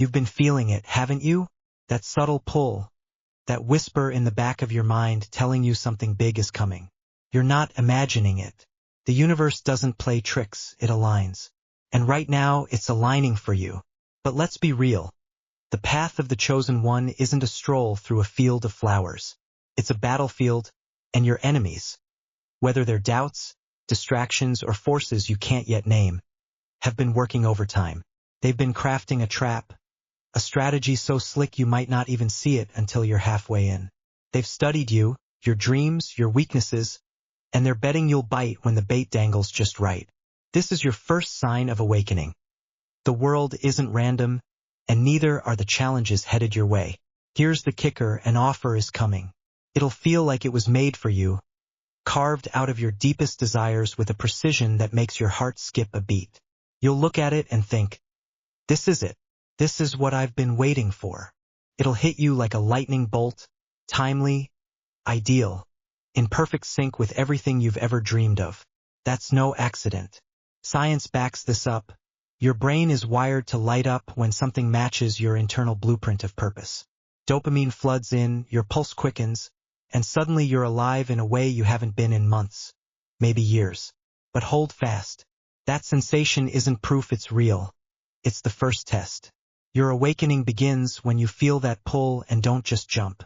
You've been feeling it, haven't you? That subtle pull, that whisper in the back of your mind telling you something big is coming. You're not imagining it. The universe doesn't play tricks, it aligns. And right now, it's aligning for you. But let's be real. The path of the chosen one isn't a stroll through a field of flowers. It's a battlefield, and your enemies, whether they're doubts, distractions, or forces you can't yet name, have been working overtime. They've been crafting a trap, a strategy so slick you might not even see it until you're halfway in. They've studied you, your dreams, your weaknesses, and they're betting you'll bite when the bait dangles just right. This is your first sign of awakening. The world isn't random, and neither are the challenges headed your way. Here's the kicker, an offer is coming. It'll feel like it was made for you, carved out of your deepest desires with a precision that makes your heart skip a beat. You'll look at it and think, this is it. This is what I've been waiting for. It'll hit you like a lightning bolt, timely, ideal, in perfect sync with everything you've ever dreamed of. That's no accident. Science backs this up. Your brain is wired to light up when something matches your internal blueprint of purpose. Dopamine floods in, your pulse quickens, and suddenly you're alive in a way you haven't been in months, maybe years. But hold fast. That sensation isn't proof it's real. It's the first test. Your awakening begins when you feel that pull and don't just jump.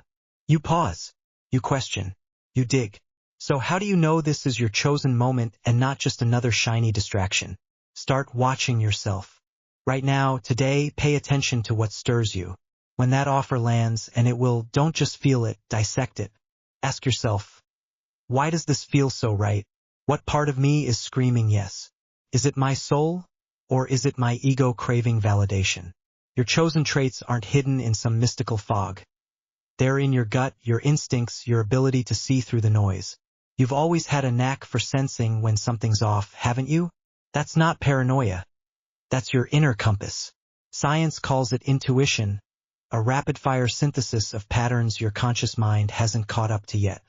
You pause. You question. You dig. So how do you know this is your chosen moment and not just another shiny distraction? Start watching yourself. Right now, today, pay attention to what stirs you. When that offer lands, and it will, don't just feel it, dissect it. Ask yourself, why does this feel so right? What part of me is screaming yes? Is it my soul, or is it my ego craving validation? Your chosen traits aren't hidden in some mystical fog. They're in your gut, your instincts, your ability to see through the noise. You've always had a knack for sensing when something's off, haven't you? That's not paranoia. That's your inner compass. Science calls it intuition, a rapid-fire synthesis of patterns your conscious mind hasn't caught up to yet.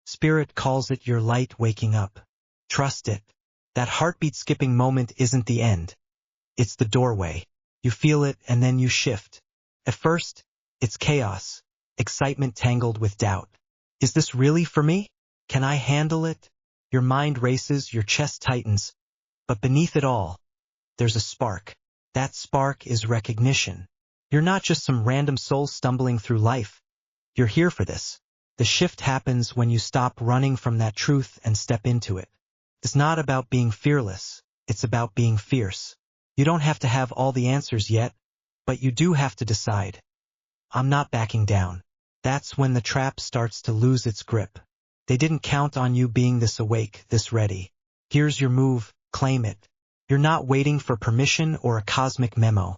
Spirit calls it your light waking up. Trust it. That heartbeat-skipping moment isn't the end. It's the doorway. You feel it and then you shift. At first, it's chaos, excitement tangled with doubt. Is this really for me? Can I handle it? Your mind races, your chest tightens. But beneath it all, there's a spark. That spark is recognition. You're not just some random soul stumbling through life. You're here for this. The shift happens when you stop running from that truth and step into it. It's not about being fearless. It's about being fierce. You don't have to have all the answers yet, but you do have to decide. I'm not backing down. That's when the trap starts to lose its grip. They didn't count on you being this awake, this ready. Here's your move, claim it. You're not waiting for permission or a cosmic memo.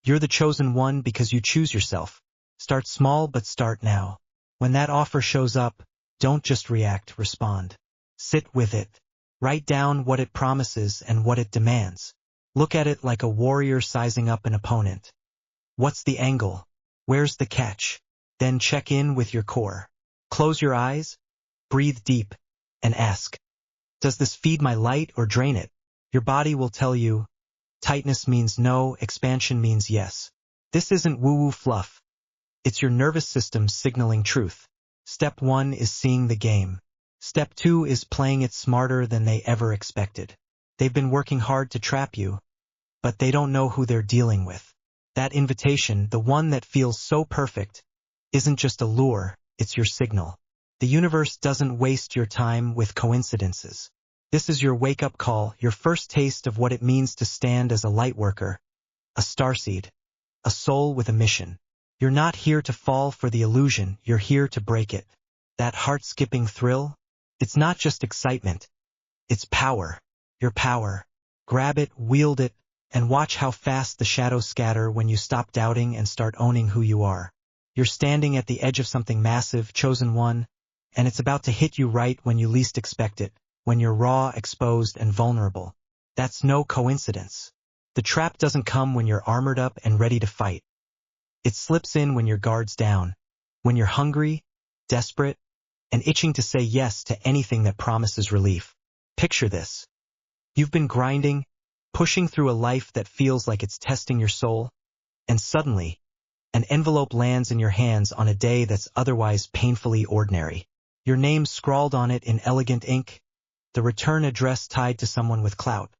You're the chosen one because you choose yourself. Start small, but start now. When that offer shows up, don't just react, respond. Sit with it. Write down what it promises and what it demands. Look at it like a warrior sizing up an opponent. What's the angle? Where's the catch? Then check in with your core. Close your eyes, breathe deep, and ask, does this feed my light or drain it? Your body will tell you, tightness means no, expansion means yes. This isn't woo-woo fluff. It's your nervous system signaling truth. Step 1 is seeing the game. Step 2 is playing it smarter than they ever expected. They've been working hard to trap you, but they don't know who they're dealing with. That invitation, the one that feels so perfect, isn't just a lure, it's your signal. The universe doesn't waste your time with coincidences. This is your wake-up call, your first taste of what it means to stand as a lightworker, a starseed, a soul with a mission. You're not here to fall for the illusion, you're here to break it. That heart-skipping thrill, it's not just excitement, it's power. Your power. Grab it, wield it, and watch how fast the shadows scatter when you stop doubting and start owning who you are. You're standing at the edge of something massive, chosen one, and it's about to hit you right when you least expect it, when you're raw, exposed, and vulnerable. That's no coincidence. The trap doesn't come when you're armored up and ready to fight. It slips in when your guard's down, when you're hungry, desperate, and itching to say yes to anything that promises relief. Picture this. You've been grinding, pushing through a life that feels like it's testing your soul. And suddenly, an envelope lands in your hands on a day that's otherwise painfully ordinary. Your name scrawled on it in elegant ink, the return address tied to someone with clout.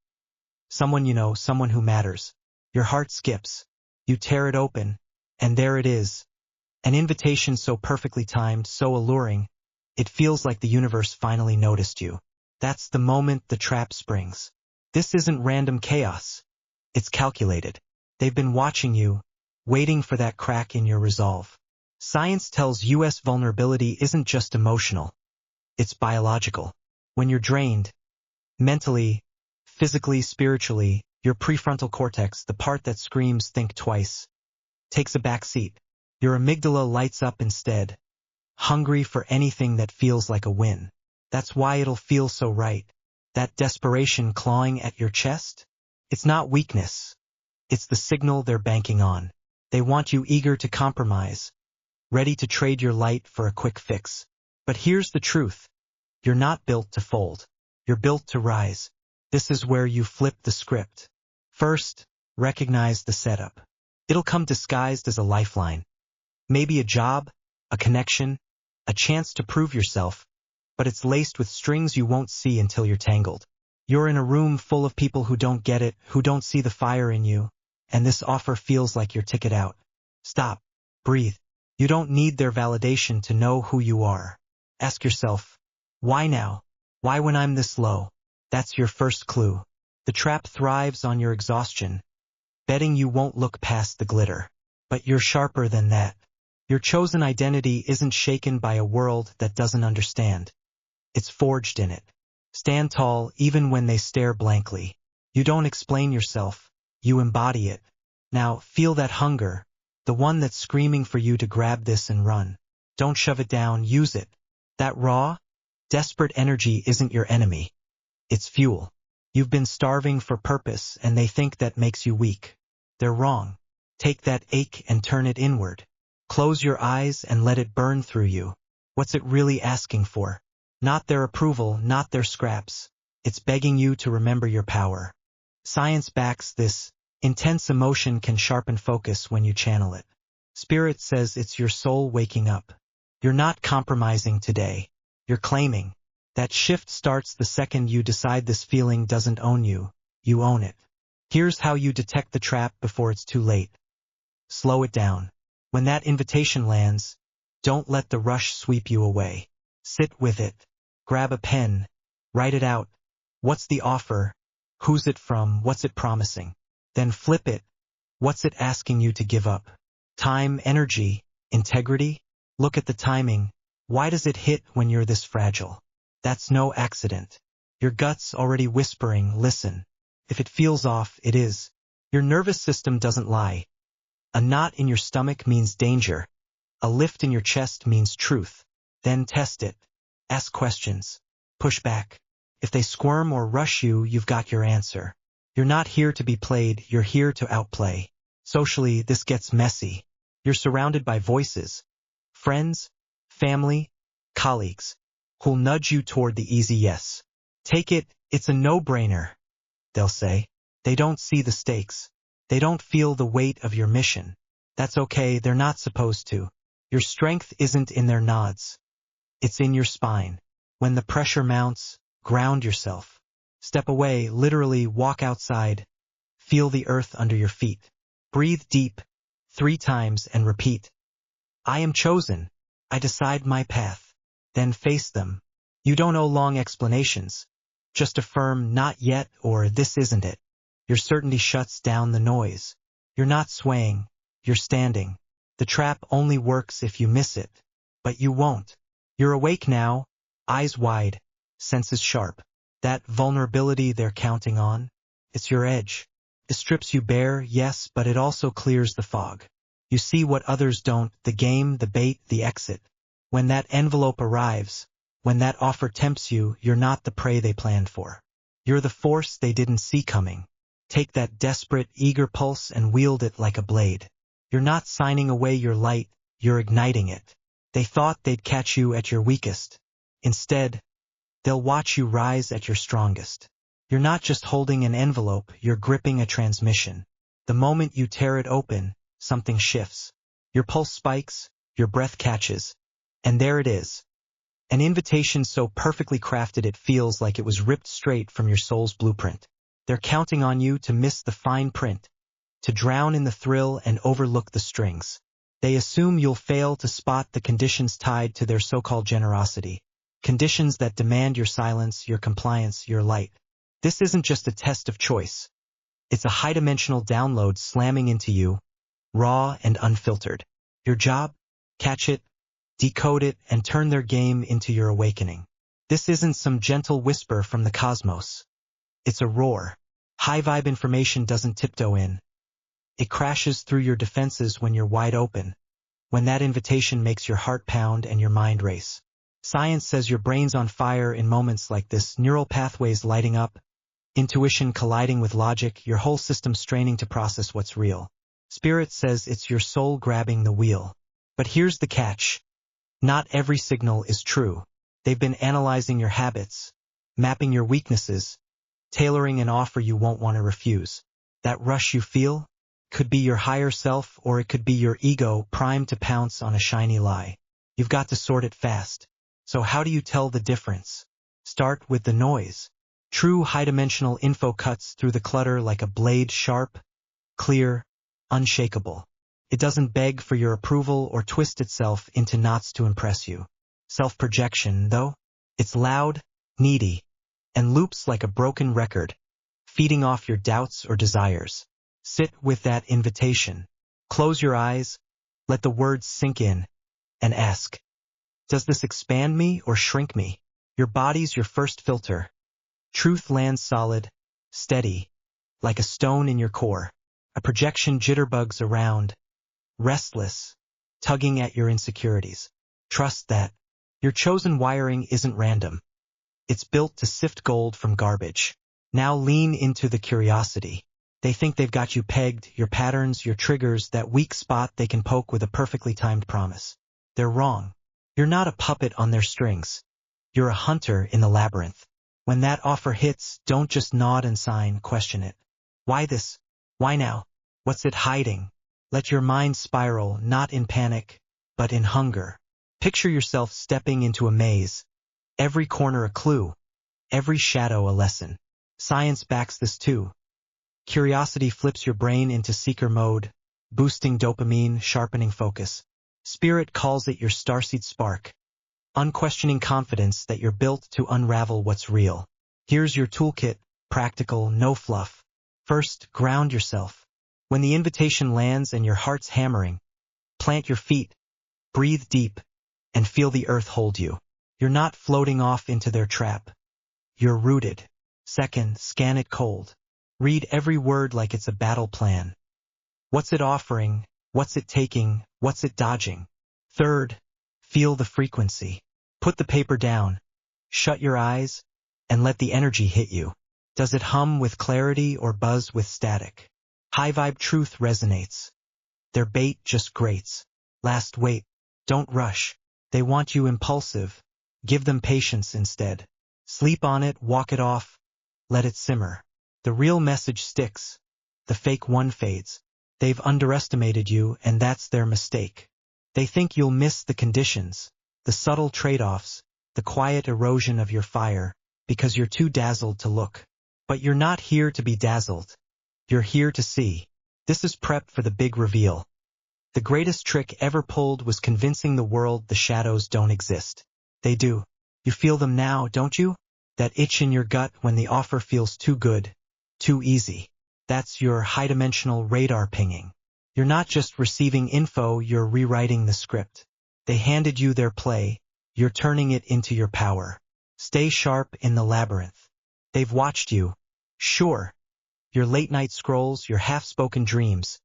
Someone you know, someone who matters. Your heart skips. You tear it open, and there it is. An invitation so perfectly timed, so alluring, it feels like the universe finally noticed you. That's the moment the trap springs. This isn't random chaos. It's calculated. They've been watching you, waiting for that crack in your resolve. Science tells us vulnerability isn't just emotional. It's biological. When you're drained, mentally, physically, spiritually, your prefrontal cortex, the part that screams think twice, takes a back seat. Your amygdala lights up instead, hungry for anything that feels like a win. That's why it'll feel so right. That desperation clawing at your chest? It's not weakness. It's the signal they're banking on. They want you eager to compromise, ready to trade your light for a quick fix. But here's the truth. You're not built to fold. You're built to rise. This is where you flip the script. First, recognize the setup. It'll come disguised as a lifeline. Maybe a job, a connection, a chance to prove yourself, but it's laced with strings you won't see until you're tangled. You're in a room full of people who don't get it, who don't see the fire in you, and this offer feels like your ticket out. Stop. Breathe. You don't need their validation to know who you are. Ask yourself, why now? Why when I'm this low? That's your first clue. The trap thrives on your exhaustion, betting you won't look past the glitter. But you're sharper than that. Your chosen identity isn't shaken by a world that doesn't understand. It's forged in it. Stand tall even when they stare blankly. You don't explain yourself, you embody it. Now, feel that hunger, the one that's screaming for you to grab this and run. Don't shove it down, use it. That raw, desperate energy isn't your enemy. It's fuel. You've been starving for purpose and they think that makes you weak. They're wrong. Take that ache and turn it inward. Close your eyes and let it burn through you. What's it really asking for? Not their approval, not their scraps. It's begging you to remember your power. Science backs this. Intense emotion can sharpen focus when you channel it. Spirit says it's your soul waking up. You're not compromising today. You're claiming. That shift starts the second you decide this feeling doesn't own you. You own it. Here's how you detect the trap before it's too late. Slow it down. When that invitation lands, don't let the rush sweep you away. Sit with it. Grab a pen. Write it out. What's the offer? Who's it from? What's it promising? Then flip it. What's it asking you to give up? Time, energy, integrity? Look at the timing. Why does it hit when you're this fragile? That's no accident. Your gut's already whispering, listen. If it feels off, it is. Your nervous system doesn't lie. A knot in your stomach means danger. A lift in your chest means truth. Then test it. Ask questions. Push back. If they squirm or rush you, you've got your answer. You're not here to be played, you're here to outplay. Socially, this gets messy. You're surrounded by voices. Friends, family, colleagues, who'll nudge you toward the easy yes. Take it, it's a no-brainer, they'll say. They don't see the stakes. They don't feel the weight of your mission. That's okay, they're not supposed to. Your strength isn't in their nods. It's in your spine. When the pressure mounts, ground yourself. Step away, literally walk outside. Feel the earth under your feet. Breathe deep, 3 times and repeat. I am chosen. I decide my path. Then face them. You don't owe long explanations. Just affirm not yet or this isn't it. Your certainty shuts down the noise. You're not swaying. You're standing. The trap only works if you miss it. But you won't. You're awake now, eyes wide, senses sharp. That vulnerability they're counting on, it's your edge. It strips you bare, yes, but it also clears the fog. You see what others don't, the game, the bait, the exit. When that envelope arrives, when that offer tempts you, you're not the prey they planned for. You're the force they didn't see coming. Take that desperate, eager pulse and wield it like a blade. You're not signing away your light, you're igniting it. They thought they'd catch you at your weakest. Instead, they'll watch you rise at your strongest. You're not just holding an envelope, you're gripping a transmission. The moment you tear it open, something shifts. Your pulse spikes, your breath catches, and there it is. An invitation so perfectly crafted it feels like it was ripped straight from your soul's blueprint. They're counting on you to miss the fine print, to drown in the thrill and overlook the strings. They assume you'll fail to spot the conditions tied to their so-called generosity. Conditions that demand your silence, your compliance, your light. This isn't just a test of choice. It's a high-dimensional download slamming into you, raw and unfiltered. Your job? Catch it, decode it, and turn their game into your awakening. This isn't some gentle whisper from the cosmos. It's a roar. High-vibe information doesn't tiptoe in. It crashes through your defenses when you're wide open, when that invitation makes your heart pound and your mind race. Science says your brain's on fire in moments like this, neural pathways lighting up, intuition colliding with logic, your whole system straining to process what's real. Spirit says it's your soul grabbing the wheel. But here's the catch. Not every signal is true. They've been analyzing your habits, mapping your weaknesses, tailoring an offer you won't want to refuse. That rush you feel could be your higher self, or it could be your ego primed to pounce on a shiny lie. You've got to sort it fast. So how do you tell the difference? Start with the noise. True high-dimensional info cuts through the clutter like a blade, sharp, clear, unshakable. It doesn't beg for your approval or twist itself into knots to impress you. Self-projection, though, it's loud, needy, and loops like a broken record, feeding off your doubts or desires. Sit with that invitation. Close your eyes, let the words sink in, and ask, does this expand me or shrink me? Your body's your first filter. Truth lands solid, steady, like a stone in your core. A projection jitterbugs around, restless, tugging at your insecurities. Trust that. Your chosen wiring isn't random. It's built to sift gold from garbage. Now lean into the curiosity. They think they've got you pegged, your patterns, your triggers, that weak spot they can poke with a perfectly timed promise. They're wrong. You're not a puppet on their strings. You're a hunter in the labyrinth. When that offer hits, don't just nod and sign, question it. Why this? Why now? What's it hiding? Let your mind spiral, not in panic, but in hunger. Picture yourself stepping into a maze. Every corner a clue. Every shadow a lesson. Science backs this too. Curiosity flips your brain into seeker mode, boosting dopamine, sharpening focus. Spirit calls it your starseed spark. Unquestioning confidence that you're built to unravel what's real. Here's your toolkit, practical, no fluff. First, ground yourself. When the invitation lands and your heart's hammering, plant your feet, breathe deep, and feel the earth hold you. You're not floating off into their trap. You're rooted. Second, scan it cold. Read every word like it's a battle plan. What's it offering? What's it taking? What's it dodging? Third, feel the frequency. Put the paper down, shut your eyes, and let the energy hit you. Does it hum with clarity or buzz with static? High-vibe truth resonates. Their bait just grates. Last, wait. Don't rush. They want you impulsive. Give them patience instead. Sleep on it, walk it off, let it simmer. The real message sticks. The fake one fades. They've underestimated you, and that's their mistake. They think you'll miss the conditions, the subtle trade-offs, the quiet erosion of your fire, because you're too dazzled to look. But you're not here to be dazzled. You're here to see. This is prep for the big reveal. The greatest trick ever pulled was convincing the world the shadows don't exist. They do. You feel them now, don't you? That itch in your gut when the offer feels too good, too easy. That's your high-dimensional radar pinging. You're not just receiving info, you're rewriting the script. They handed you their play, you're turning it into your power. Stay sharp in the labyrinth. They've watched you. Sure. Your late-night scrolls, your half-spoken dreams.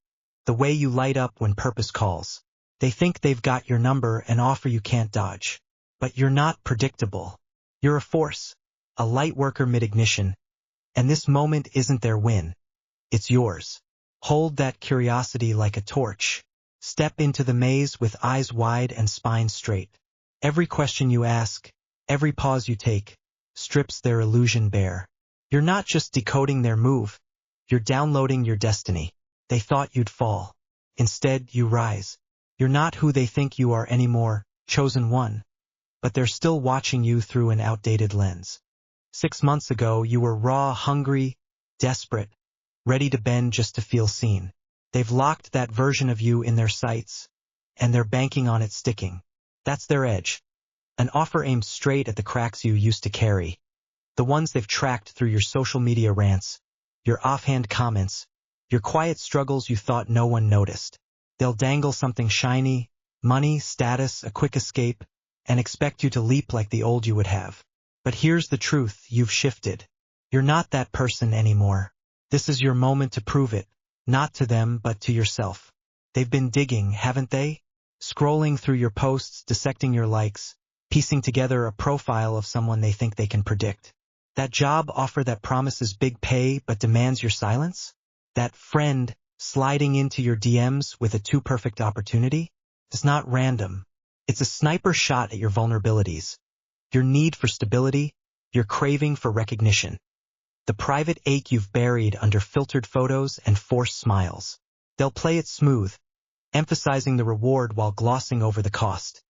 The way you light up when purpose calls. They think they've got your number, an offer you can't dodge. But you're not predictable. You're a force, a light worker mid-ignition. And this moment isn't their win. It's yours. Hold that curiosity like a torch. Step into the maze with eyes wide and spine straight. Every question you ask, every pause you take, strips their illusion bare. You're not just decoding their move, you're downloading your destiny. They thought you'd fall. Instead, you rise. You're not who they think you are anymore, chosen one, but they're still watching you through an outdated lens. 6 months ago, you were raw, hungry, desperate, ready to bend just to feel seen. They've locked that version of you in their sights, and they're banking on it sticking. That's their edge. An offer aimed straight at the cracks you used to carry. The ones they've tracked through your social media rants, your offhand comments, your quiet struggles you thought no one noticed. They'll dangle something shiny, money, status, a quick escape, and expect you to leap like the old you would have. But here's the truth, you've shifted. You're not that person anymore. This is your moment to prove it, not to them but to yourself. They've been digging, haven't they? Scrolling through your posts, dissecting your likes, piecing together a profile of someone they think they can predict. That job offer that promises big pay but demands your silence? That friend sliding into your DMs with a too-perfect opportunity? It's not random. It's a sniper shot at your vulnerabilities, your need for stability, your craving for recognition, the private ache you've buried under filtered photos and forced smiles. They'll play it smooth, emphasizing the reward while glossing over the cost.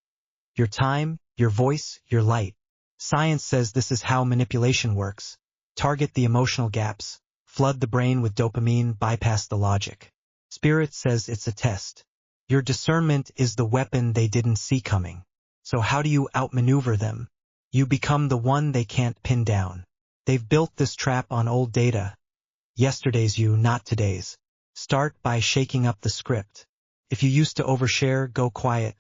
Your time, your voice, your light. Science says this is how manipulation works. Target the emotional gaps, flood the brain with dopamine, bypass the logic. Spirit says it's a test. Your discernment is the weapon they didn't see coming. So how do you outmaneuver them? You become the one they can't pin down. They've built this trap on old data. Yesterday's you, not today's. Start by shaking up the script. If you used to overshare, go quiet.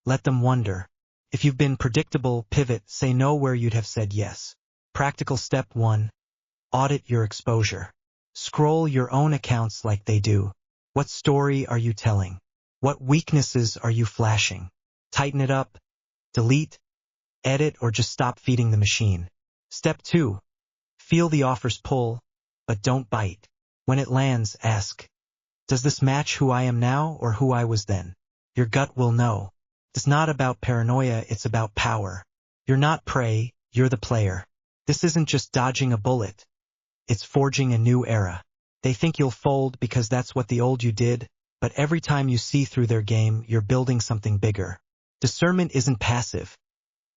Let them wonder. If you've been predictable, pivot, say no where you'd have said yes. Practical step 1. Audit your exposure. Scroll your own accounts like they do. What story are you telling? What weaknesses are you flashing? Tighten it up, delete, edit, or just stop feeding the machine. Step 2. Feel the offer's pull, but don't bite. When it lands, ask, does this match who I am now or who I was then? Your gut will know. It's not about paranoia, it's about power. You're not prey, you're the player. This isn't just dodging a bullet. It's forging a new era. They think you'll fold because that's what the old you did, but every time you see through their game, you're building something bigger. Discernment isn't passive.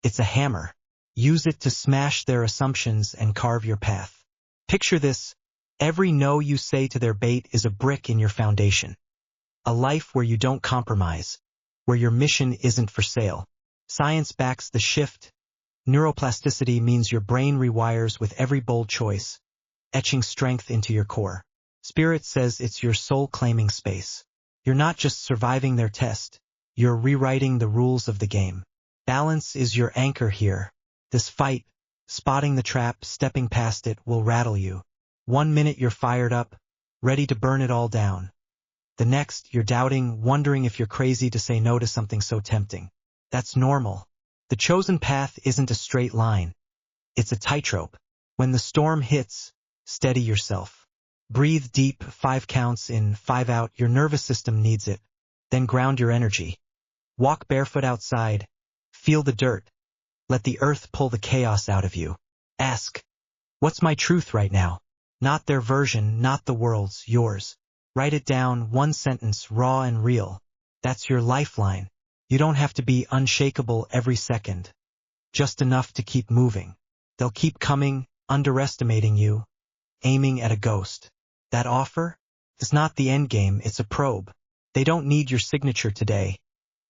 It's a hammer. Use it to smash their assumptions and carve your path. Picture this. Every no you say to their bait is a brick in your foundation. A life where you don't compromise, where your mission isn't for sale. Science backs the shift. Neuroplasticity means your brain rewires with every bold choice, etching strength into your core. Spirit says it's your soul-claiming space. You're not just surviving their test, you're rewriting the rules of the game. Balance is your anchor here. This fight, spotting the trap, stepping past it, will rattle you. 1 minute you're fired up, ready to burn it all down. The next, you're doubting, wondering if you're crazy to say no to something so tempting. That's normal. The chosen path isn't a straight line. It's a tightrope. When the storm hits, steady yourself. Breathe deep, 5 counts in, 5 out, your nervous system needs it. Then ground your energy. Walk barefoot outside. Feel the dirt. Let the earth pull the chaos out of you. Ask, what's my truth right now? Not their version, not the world's, yours. Write it down, 1 sentence, raw and real. That's your lifeline. You don't have to be unshakable every second. Just enough to keep moving. They'll keep coming, underestimating you, aiming at a ghost. That offer? It's not the end game, it's a probe. They don't need your signature today.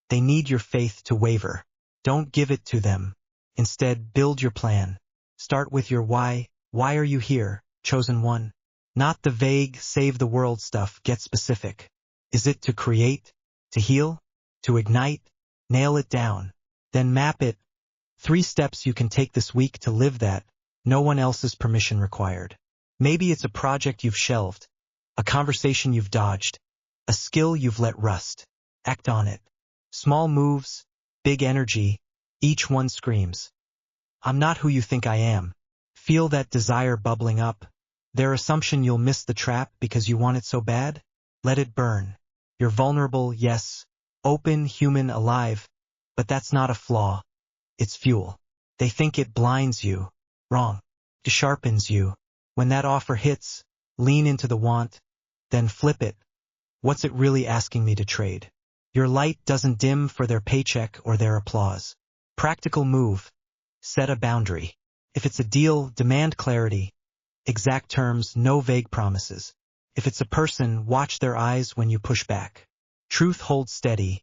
They need your faith to waver. Don't give it to them. Instead, build your plan. Start with your why. Why are you here, chosen one? Not the vague, save the world stuff, get specific. Is it to create? To heal? To ignite? Nail it down. Then map it. 3 steps you can take this week to live that. No one else's permission required. Maybe it's a project you've shelved, a conversation you've dodged, a skill you've let rust. Act on it. Small moves, big energy, each one screams, I'm not who you think I am. Feel that desire bubbling up. Their assumption you'll miss the trap because you want it so bad? Let it burn. You're vulnerable, yes, open, human, alive, but that's not a flaw. It's fuel. They think it blinds you. Wrong. It sharpens you. When that offer hits, lean into the want, then flip it. What's it really asking me to trade? Your light doesn't dim for their paycheck or their applause. Practical move. Set a boundary. If it's a deal, demand clarity. Exact terms, no vague promises. If it's a person, watch their eyes when you push back. Truth holds steady.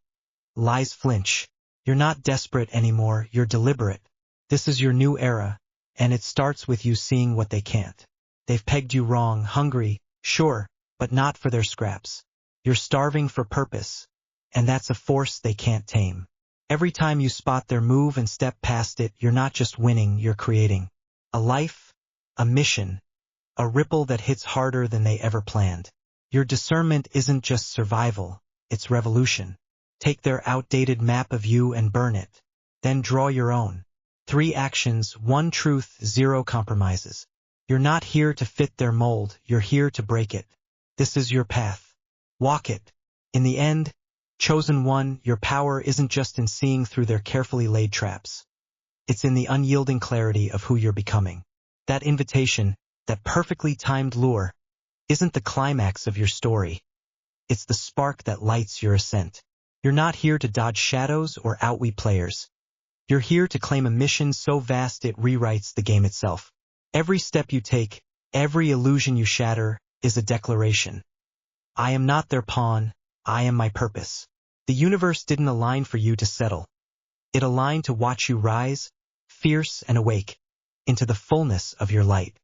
Lies flinch. You're not desperate anymore, you're deliberate. This is your new era, and it starts with you seeing what they can't. They've pegged you wrong, hungry, sure, but not for their scraps. You're starving for purpose, and that's a force they can't tame. Every time you spot their move and step past it, you're not just winning, you're creating a life, a mission, a ripple that hits harder than they ever planned. Your discernment isn't just survival, it's revolution. Take their outdated map of you and burn it. Then draw your own. 3 actions, 1 truth, 0 compromises. You're not here to fit their mold, you're here to break it. This is your path. Walk it. In the end, chosen one, your power isn't just in seeing through their carefully laid traps. It's in the unyielding clarity of who you're becoming. That invitation, that perfectly timed lure, isn't the climax of your story. It's the spark that lights your ascent. You're not here to dodge shadows or outwit players. You're here to claim a mission so vast it rewrites the game itself. Every step you take, every illusion you shatter, is a declaration. I am not their pawn, I am my purpose. The universe didn't align for you to settle. It aligned to watch you rise, fierce and awake, into the fullness of your light.